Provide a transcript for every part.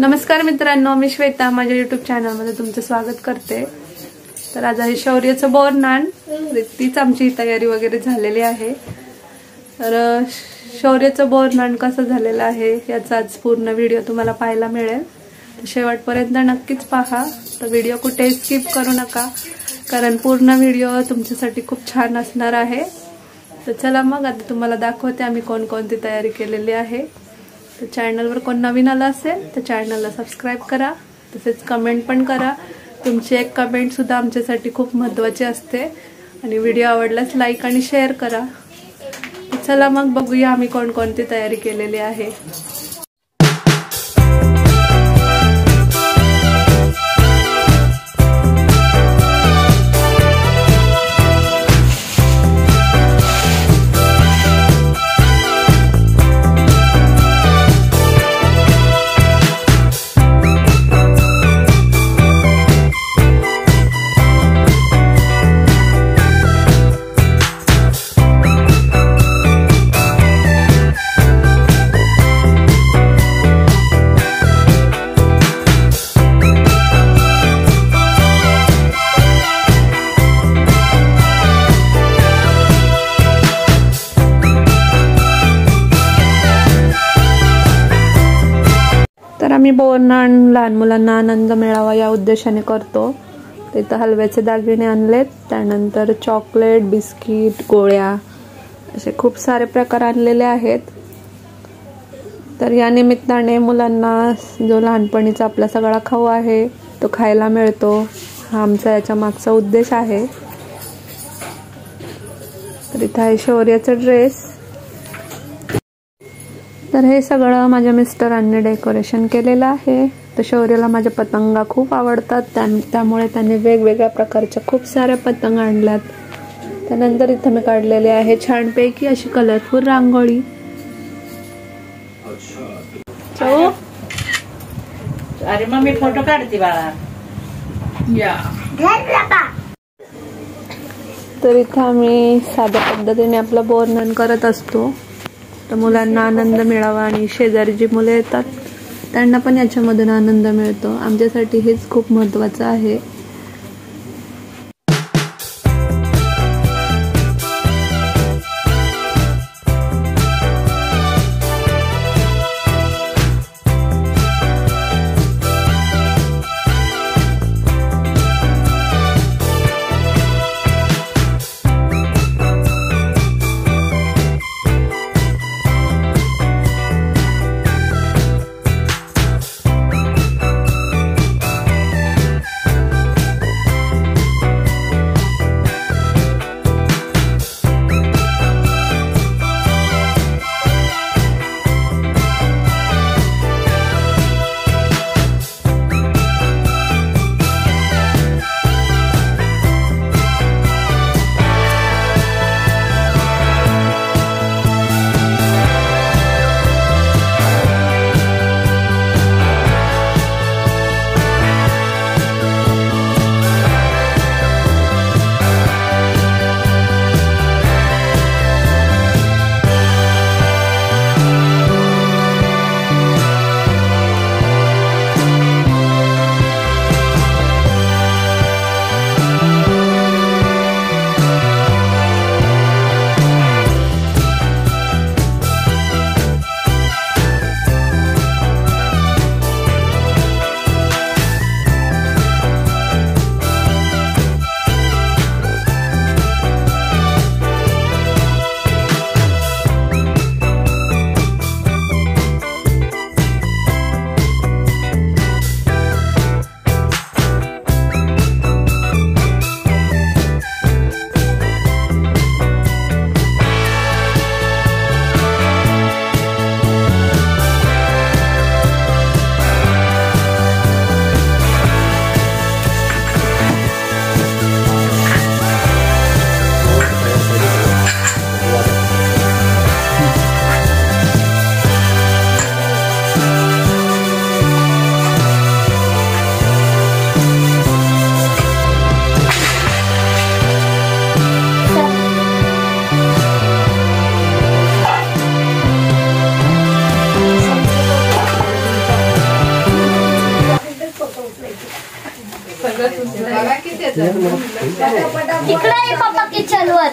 नमस्कार मित्रांनो, मी श्वेता माझ्या YouTube चॅनलमध्ये तुमचं स्वागत करते। तर आज आहे शौर्याचं बोरनान, तीच आमची तयारी वगैरे झालेली आहे। तर शौर्याचं बोरनान कसं झालेलं आहे याचा आज पूर्ण व्हिडिओ तुम्हाला पाहायला मिळेल, तर शेवटपर्यंत नक्कीच पहा। तर व्हिडिओ कुठेही स्किप करू नका, कारण पूर्ण व्हिडिओ तुमच्यासाठी खूप छान असणार आहे। तर चला मग आता तुम्हाला दाखवते आम्ही कोणकोणती तयारी केलेली आहे। तर चॅनलवर कोण नवीन आला असेल तर चॅनलला सबस्क्राइब करा, तसेच कमेंट पण करा। तुमची एक कमेंट सुद्धा आमच्यासाठी खूप महत्त्वाची असते आणि व्हिडिओ आवडल्यास लाईक आणि शेअर करा। चला मग बघूया आम्ही कोणकोणती तयारी केलेली आहे। तर आम्ही बोरनान लहान मुलांना आनंद मिळावा या उद्देशाने करतो। तिथं हलव्याचे दागिने आणलेत, त्यानंतर चॉकलेट, बिस्किट, गोळ्या असे खूप सारे प्रकार आणलेले आहेत। तर या निमित्ताने मुलांना जो लहानपणीचा आपला सगळा खाऊ आहे तो खायला मिळतो, हा आमचा याच्या मागचा उद्देश आहे। तर इथं आहे शौर्याचा ड्रेस। तर हे सगळं माझ्या मिस्टरांनी डेकोरेशन केलेलं आहे। तर शौर्याला माझ्या पतंगा खूप आवडतात, त्यामुळे त्यांनी वेगवेगळ्या प्रकारच्या खूप साऱ्या पतंग आणल्यात। त्यानंतर इथं मी काढलेले आहे छानपैकी अशी कलरफुल रांगोळी। अरे मम्मी फोटो काढते बाळा या। तर इथं आम्ही साध्या पद्धतीने आपलं बोरनान करत असतो, तर मुलांना आनंद मिळावा आणि शेजारी जी मुले येतात त्यांना पण याच्यामधून आनंद मिळतो। आमच्यासाठी हेच खूप महत्त्वाचं आहे। तिकडे आहे पप्पा किचन वर.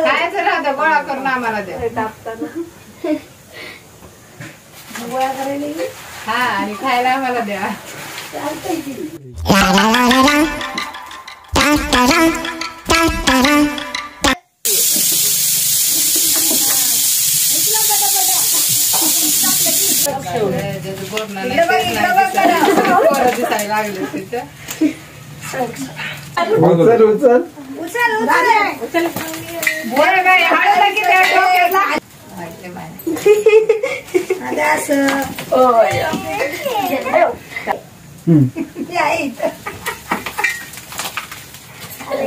खायचं राहतं गोळा करून आम्हाला द्या. हा आणि खायला आम्हाला द्या. दिसायला लागले तिथं.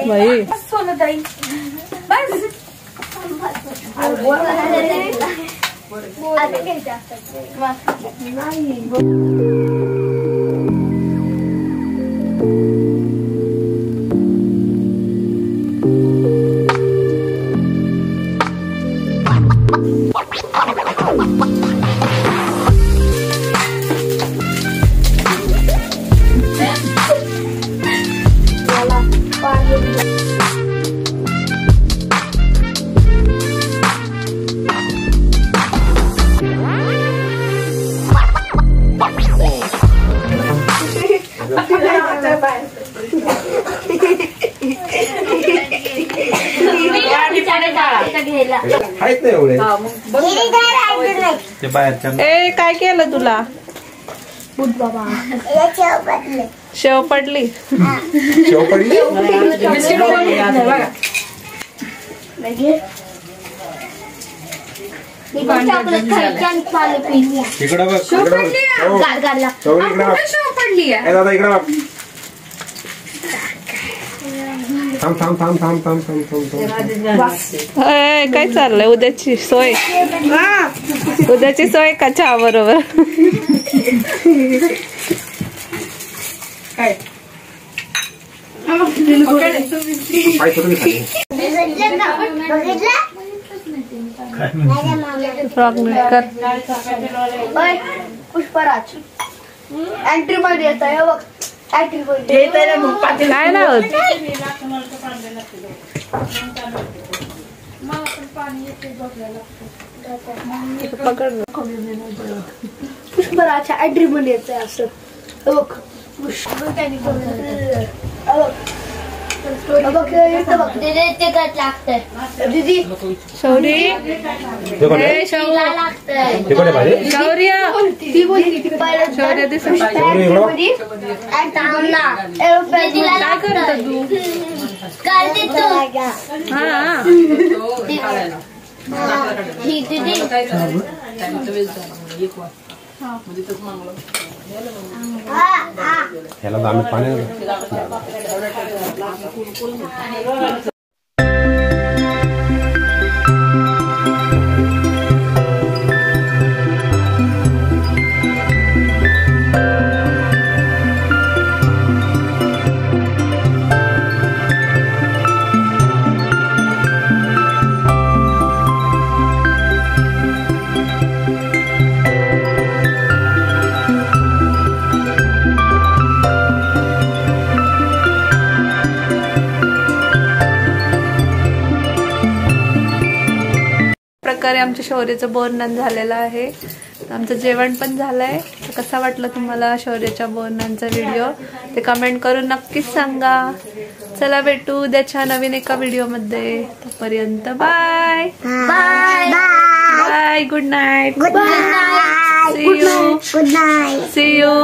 बाई ए काय केलं तुला? शेव पडली. शेव पडली. इकडं बघ. दादा इकडं बघ. थांब थांब थांब थांब थांब थांब थांब थांब. काय चाललंय? उद्याची सोय. उद्याची सोय का चहा बरोबर? काय पाय सोडून खाली. फ्रॉक कर. पुष्पराज एंट्री मध्ये येत आहे बघ. काय ना होत? पकड. पुष्पराजच्या एंट्री मध्ये येत आहे असं बघ. दीदी शौरी शौर्य शौर्य दिसत काय करतो तू? ह्याला आम्ही पाणी. प्रकारे आमच्या शौर्याचं बोरनान झालेलं आहे. आमचं जेवण पण झालंय. कसा वाटलं तुम्हाला शौर्याच्या बोरनांचा व्हिडिओ ते कमेंट करून नक्कीच सांगा. चला भेटू उद्याच्या नवीन एका व्हिडिओ मध्ये. तोपर्यंत bye bye bye. Good night. Good night. See you. Good night. See you.